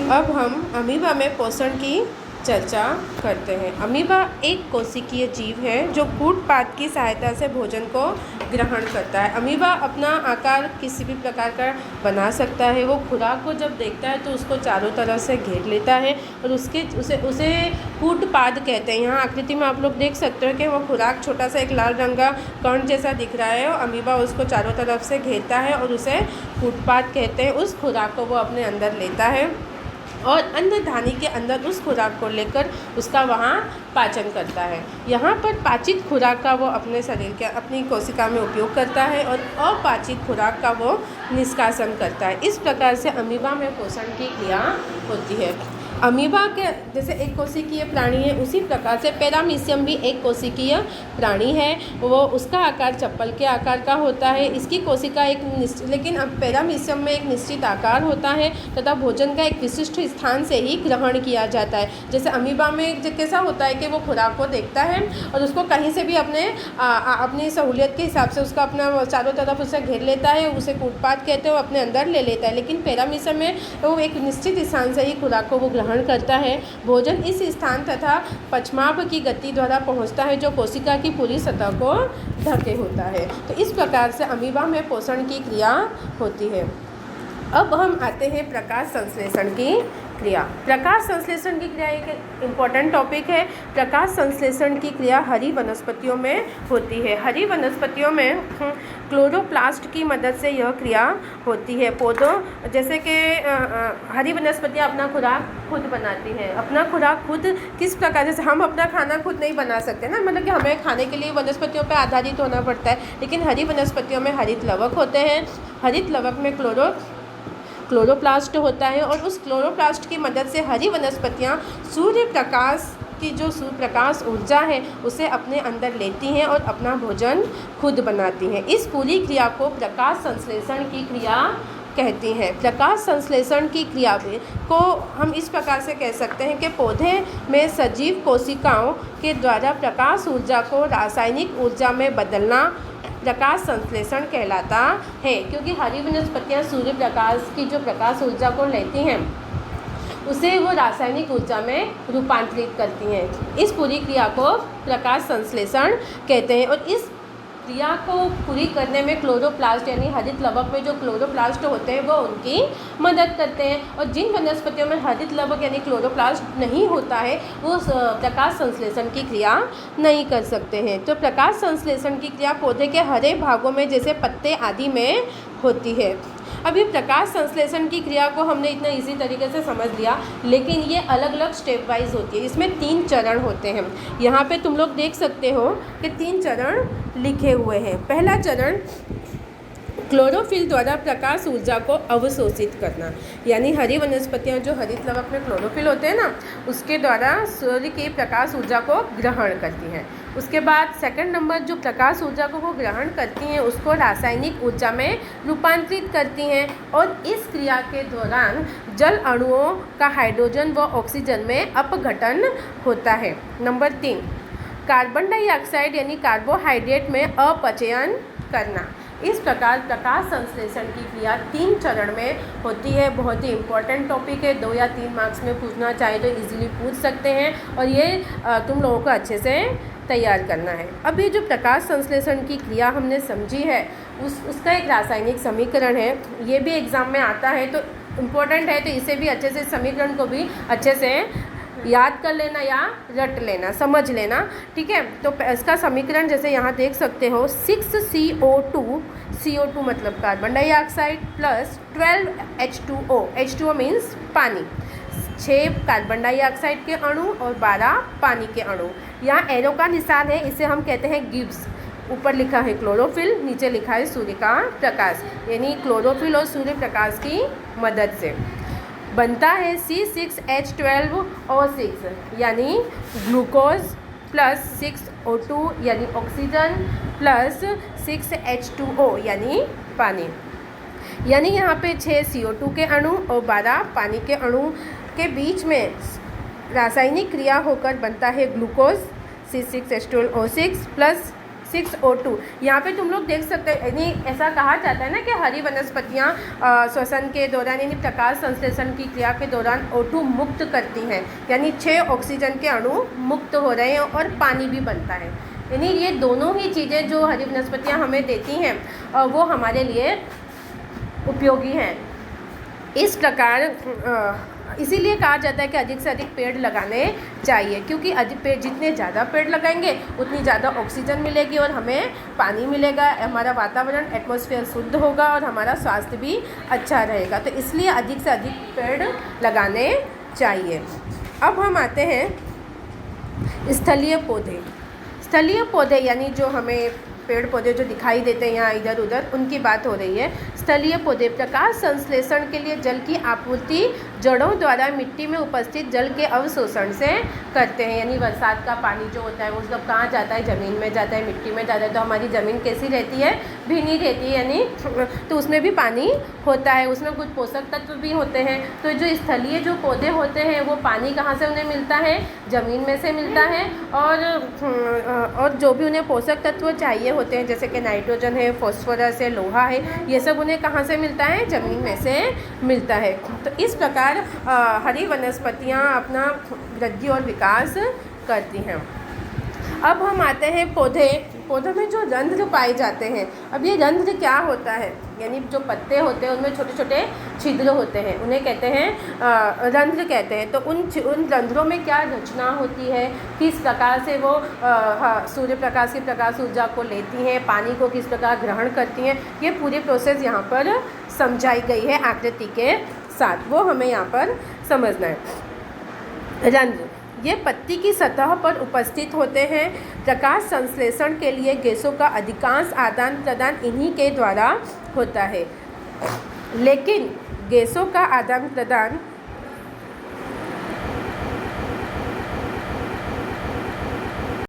अब हम अमीबा में पोषण की चर्चा करते हैं। अमीबा एक कोशिकीय जीव है जो कूट-पाद की सहायता से भोजन को ग्रहण करता है। अमीबा अपना आकार किसी भी प्रकार का बना सकता है। वो खुराक को जब देखता है तो उसको चारों तरफ से घेर लेता है और उसे कूट-पाद कहते हैं। यहाँ आकृति में आप लोग देख सकते हो कि वो खुराक छोटा सा एक लाल रंग का कण जैसा दिख रहा है और अमीबा उसको चारों तरफ से घेरता है और उसे कूट-पाद कहते हैं। उस खुराक को वो अपने अंदर लेता है और अन्नधानी के अंदर उस खुराक को लेकर उसका वहाँ पाचन करता है। यहाँ पर पाचित खुराक का वो अपने शरीर के अपनी कोशिका में उपयोग करता है और अपाचित खुराक का वो निष्कासन करता है। इस प्रकार से अमीबा में पोषण की क्रिया होती है। अमीबा के जैसे एक कोशिकीय प्राणी है, उसी प्रकार से पैरामीशियम भी एक कोशिकीय प्राणी है। वो उसका आकार चप्पल के आकार का होता है। इसकी कोशिका एक निश्चित, लेकिन अब पैरामीशियम में एक निश्चित आकार होता है तथा भोजन का एक विशिष्ट स्थान से ही ग्रहण किया जाता है। जैसे अमीबा में कैसा होता है कि वो खुराक को देखता है और उसको कहीं से भी अपनी सहूलियत के हिसाब से उसका अपना चारों तरफ उसे घेर लेता है, उसे कूट-पाद कहते हैं, वो अपने अंदर ले लेता है। लेकिन पैरामीशियम में वो एक निश्चित स्थान से ही खुराक को वो ग्रहण करता है। भोजन इस स्थान तथा पश्चाप की गति द्वारा पहुंचता है जो कोशिका की पूरी सतह को ढके होता है। तो इस प्रकार से अमीबा में पोषण की क्रिया होती है। अब हम आते हैं प्रकाश संश्लेषण की क्रिया। प्रकाश संश्लेषण की क्रिया एक इम्पॉर्टेंट टॉपिक है। प्रकाश संश्लेषण की क्रिया हरी वनस्पतियों में होती है। हरी वनस्पतियों में क्लोरोप्लास्ट की मदद से यह क्रिया होती है। पौधों जैसे कि हरी वनस्पतियाँ अपना खुराक खुद बनाती हैं। अपना खुराक खुद किस प्रकार, जैसे हम अपना खाना खुद नहीं बना सकते ना, मतलब कि हमें खाने के लिए वनस्पतियों पर आधारित होना पड़ता है। लेकिन हरी वनस्पतियों में हरित लवक होते हैं। हरित लवक में क्लोरोप्लास्ट होता है और उस क्लोरोप्लास्ट की मदद से हरी वनस्पतियाँ सूर्य प्रकाश की जो सूर्य प्रकाश ऊर्जा है उसे अपने अंदर लेती हैं और अपना भोजन खुद बनाती हैं। इस पूरी क्रिया को प्रकाश संश्लेषण की क्रिया कहती हैं। प्रकाश संश्लेषण की क्रिया को हम इस प्रकार से कह सकते हैं कि पौधे में सजीव कोशिकाओं के द्वारा प्रकाश ऊर्जा को रासायनिक ऊर्जा में बदलना प्रकाश संश्लेषण कहलाता है। क्योंकि हरी वनस्पतियाँ सूर्य प्रकाश की जो प्रकाश ऊर्जा को लेती हैं उसे वो रासायनिक ऊर्जा में रूपांतरित करती हैं। इस पूरी क्रिया को प्रकाश संश्लेषण कहते हैं और इस क्रिया को पूरी करने में क्लोरोप्लास्ट यानी हरित लवक में जो क्लोरोप्लास्ट होते हैं वो उनकी मदद करते हैं। और जिन वनस्पतियों में हरित लवक यानी क्लोरोप्लास्ट नहीं होता है वो प्रकाश संश्लेषण की क्रिया नहीं कर सकते हैं। तो प्रकाश संश्लेषण की क्रिया पौधे के हरे भागों में जैसे पत्ते आदि में होती है। अभी प्रकाश संश्लेषण की क्रिया को हमने इतना इजी तरीके से समझ लिया, लेकिन ये अलग अलग स्टेप वाइज होती है। इसमें 3 चरण होते हैं। यहाँ पे तुम लोग देख सकते हो कि 3 चरण लिखे हुए हैं। पहला चरण क्लोरोफिल द्वारा प्रकाश ऊर्जा को अवशोषित करना, यानी हरी वनस्पतियाँ जो हरित लवक में क्लोरोफिल होते हैं ना उसके द्वारा सूर्य की प्रकाश ऊर्जा को ग्रहण करती हैं। उसके बाद सेकंड नंबर जो प्रकाश ऊर्जा को वो ग्रहण करती हैं उसको रासायनिक ऊर्जा में रूपांतरित करती हैं और इस क्रिया के दौरान जल अणुओं का हाइड्रोजन व ऑक्सीजन में अपघटन होता है। नंबर 3 कार्बन डाइऑक्साइड यानी कार्बोहाइड्रेट में अपचयन करना। इस प्रकार प्रकाश संश्लेषण की क्रिया 3 चरण में होती है। बहुत ही इम्पोर्टेंट टॉपिक है। 2 या 3 मार्क्स में पूछना चाहे तो इजीली पूछ सकते हैं और ये तुम लोगों को अच्छे से तैयार करना है। अब ये जो प्रकाश संश्लेषण की क्रिया हमने समझी है उसका एक रासायनिक समीकरण है। ये भी एग्ज़ाम में आता है तो इम्पोर्टेंट है, तो इसे भी अच्छे से समीकरण को भी अच्छे से याद कर लेना या रट लेना, समझ लेना, ठीक है। तो इसका समीकरण जैसे यहाँ देख सकते हो 6CO2 मतलब carbon dioxide plus 12H2O, H2O means पानी, 6 कार्बन डाइऑक्साइड के अणु और 12 पानी के अणु। यहाँ एरो का निशान है, इसे हम कहते हैं गिब्स। ऊपर लिखा है क्लोरोफिल, नीचे लिखा है सूर्य का प्रकाश, यानी क्लोरोफिल और सूर्य प्रकाश की मदद से बनता है C6H12O6 यानी ग्लूकोज प्लस 6O2 यानी ऑक्सीजन प्लस 6H2O यानी पानी। यानी यहाँ पे 6 CO2 के अणु और 12 पानी के अणु के बीच में रासायनिक क्रिया होकर बनता है ग्लूकोज C6H12O6 प्लस 6O2। यहाँ पे तुम लोग देख सकते हो, यानी ऐसा कहा जाता है ना कि हरी वनस्पतियाँ श्वसन के दौरान यानी प्रकाश संश्लेषण की क्रिया के दौरान O2 मुक्त करती हैं, यानी 6 ऑक्सीजन के अणु मुक्त हो रहे हैं और पानी भी बनता है। यानी ये दोनों ही चीज़ें जो हरी वनस्पतियाँ हमें देती हैं वो हमारे लिए उपयोगी हैं। इस प्रकार इसीलिए कहा जाता है कि अधिक से अधिक पेड़ लगाने चाहिए, क्योंकि अधिक पेड़, जितने ज़्यादा पेड़ लगाएंगे उतनी ज़्यादा ऑक्सीजन मिलेगी और हमें पानी मिलेगा, हमारा वातावरण एटमॉस्फेयर शुद्ध होगा और हमारा स्वास्थ्य भी अच्छा रहेगा। तो इसलिए अधिक से अधिक पेड़ लगाने चाहिए। अब हम आते हैं स्थलीय पौधे। स्थलीय पौधे यानी जो हमें पेड़ पौधे जो दिखाई देते हैं यहाँ इधर उधर, उनकी बात हो रही है। स्थलीय पौधे प्रकाश संश्लेषण के लिए जल की आपूर्ति जड़ों द्वारा मिट्टी में उपस्थित जल के अवशोषण से करते हैं। यानी बरसात का पानी जो होता है वो सब कहाँ जाता है, ज़मीन में जाता है, मिट्टी में जाता है। तो हमारी ज़मीन कैसी रहती है, भीनी रहती है, यानी तो उसमें भी पानी होता है, उसमें कुछ पोषक तत्व भी होते हैं। तो जो स्थलीय जो पौधे होते हैं वो पानी कहाँ से उन्हें मिलता है, ज़मीन में से मिलता है। और जो भी उन्हें पोषक तत्व चाहिए होते हैं, जैसे कि नाइट्रोजन है, फॉस्फोरस है, लोहा है, ये सब उन्हें कहाँ से मिलता है, ज़मीन में से मिलता है। तो इस प्रकार हरी वनस्पतियाँ अपना वृद्धि और विकास करती हैं। अब हम आते हैं पौधों में जो रंध्र पाए जाते हैं। अब ये रंध्र क्या होता है, यानी जो पत्ते होते हैं उनमें छोटे छोटे छिद्र होते हैं, उन्हें कहते हैं रंध्र कहते हैं। तो उन रंध्रों में क्या रचना होती है, किस प्रकार से वो सूर्य प्रकाश की प्रकाश ऊर्जा को लेती हैं, पानी को किस प्रकार ग्रहण करती हैं, ये पूरी प्रोसेस यहाँ पर समझाई गई है आकृति के साथ, वो हमें यहाँ पर समझना है। रंध्र ये पत्ती की सतह पर उपस्थित होते हैं। प्रकाश संश्लेषण के लिए गैसों का अधिकांश आदान प्रदान इन्हीं के द्वारा होता है, लेकिन गैसों का आदान प्रदान